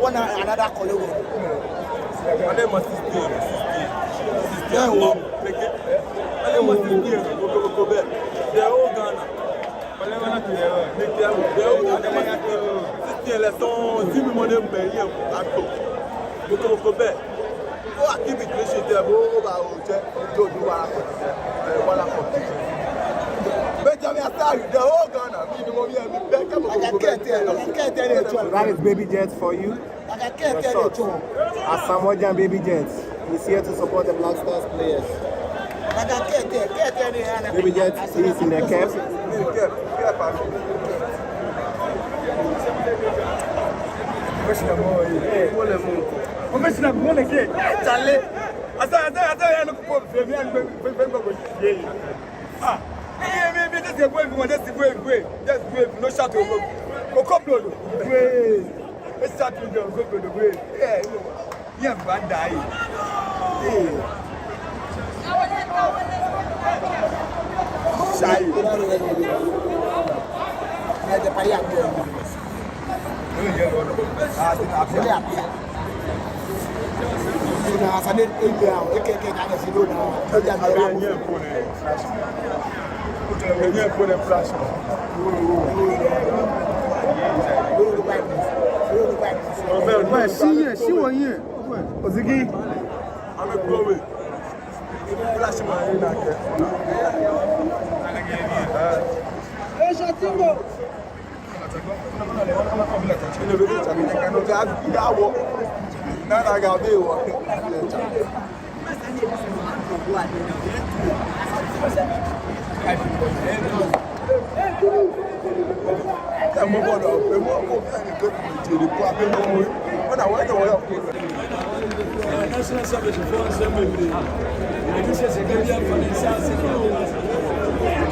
One another colleague. That is baby jets for you. Asamoah baby jets. He's here to support the Black Stars players. Baby jets is in the cap. No shot over. Let's start with the way. Yeah, bad die. Shy. She won here. Ozigi. I'm a go. Flash my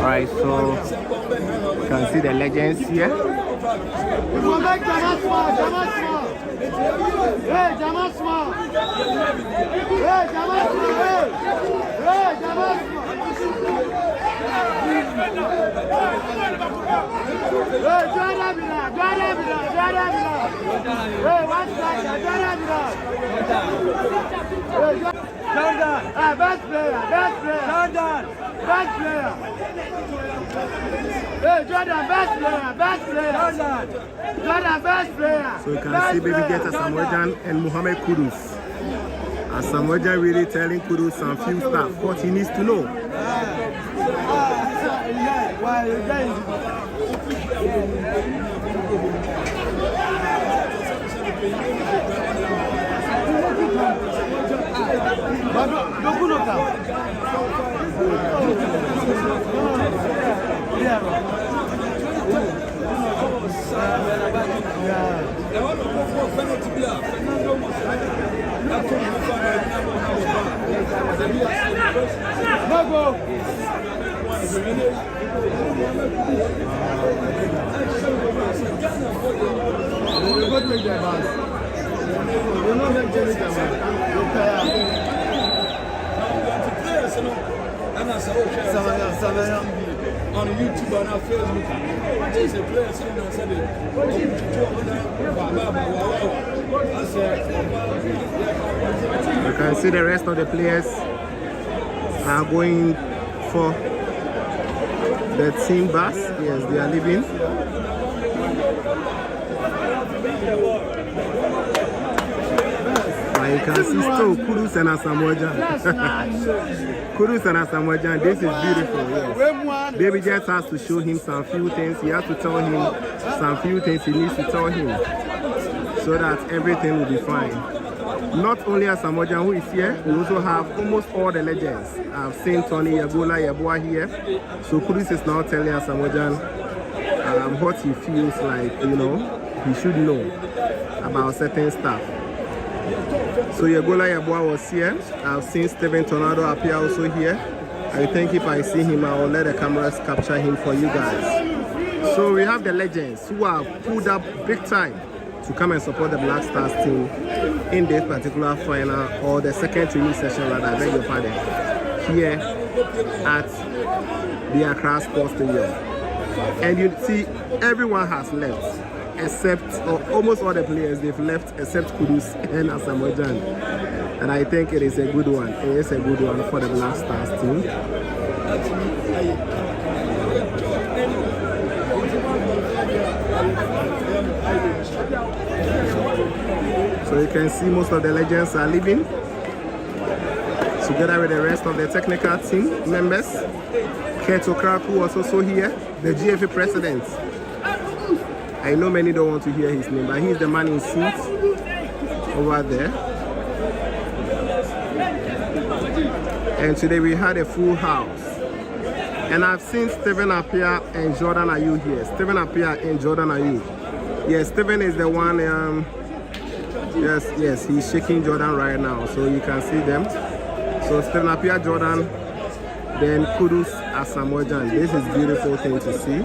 Alright, so you can see the legends here. Best player. Hey, Jordan, best player. Jordan, best player. So you can see baby get Asamoah and Muhammad Kudus. Asamoah really telling Kudus some few stuff, what he needs to know. On YouTube and on Facebook, just a player sitting on Sunday. You can see the rest of the players are going for the team bus. Yes, they are leaving. And you can see still Kudus and Asamoah. Kudus and Asamoah, this is beautiful. Yes. Baby just has to show him some few things. He has to tell him some few things he needs to tell him so that everything will be fine. Not only Asamoah who is here, we also have almost all the legends. I've seen Tony Yagola Yaboa here. So Kudus is now telling Asamoah what he feels like, you know, he should know about certain stuff. So Yagola Yaboa was here. I've seen Stephen Tornado Appiah also here. I think if I see him, I will let the cameras capture him for you guys. So we have the legends who have pulled up big time to come and support the Black Stars team in this particular final, or the second training session, rather, I beg your pardon, here at the Accra Sports Stadium. And you see, everyone has left, except, or almost all the players, they've left except Kudus and Asamoah. And I think it is a good one. It is a good one for the Black Stars team. So you can see most of the legends are leaving, together with the rest of the technical team members. Keto Kraku was also here, the GFA president. I know many don't want to hear his name, but he's the man in suit over there. And today we had a full house. And I've seen Stephen Appiah and Jordan Ayew here. Stephen Appiah and Jordan Ayew. Yes, Stephen is the one, yes, he's shaking Jordan right now, so you can see them. So Stephen Appiah, Jordan, then Kudus, Asamoah. This is a beautiful thing to see.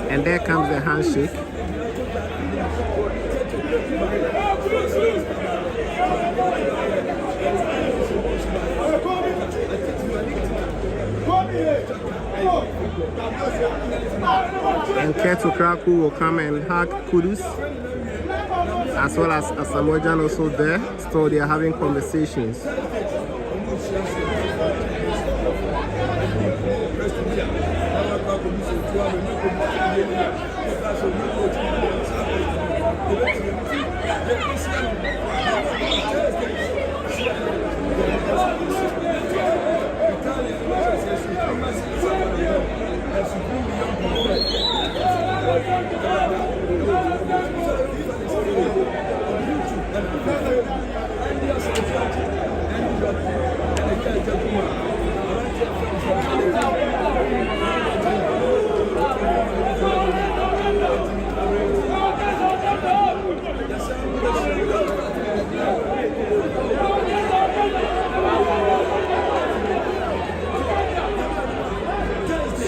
And there comes the handshake. And Keto Kraku will come and hug Kudus, as well as Asamoah also there. So they are having conversations.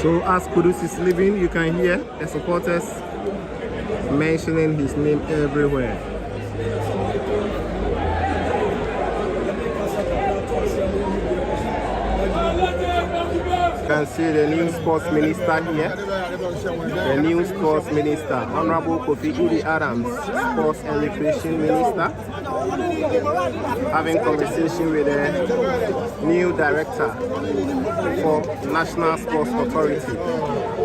So as Kudus is leaving, you can hear the supporters mentioning his name everywhere. You can see the new sports minister here. The new sports minister, Honorable Kofi Adoma, sports and recreation minister, having conversation with the new director for National Sports Authority,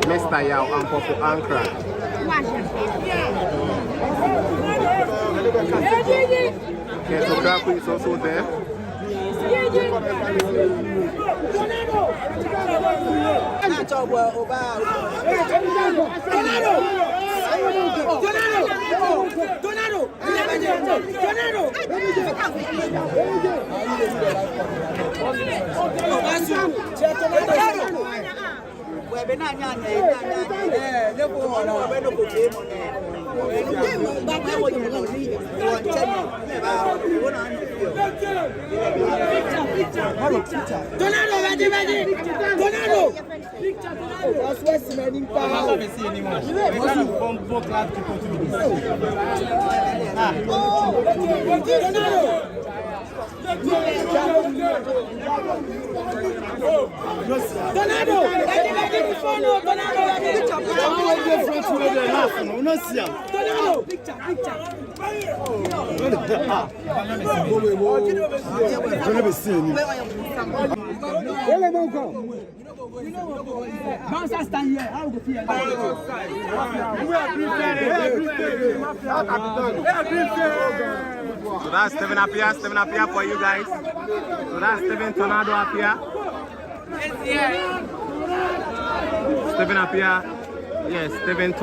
Mr. Yao Ampopo Ankra. Keto Kraku is also there. Bouncer stand here. How go feel? So that's Stephen Appiah for you guys. So that's Stephen Tornado Appiah. Stephen Appiah. Yes, Stephen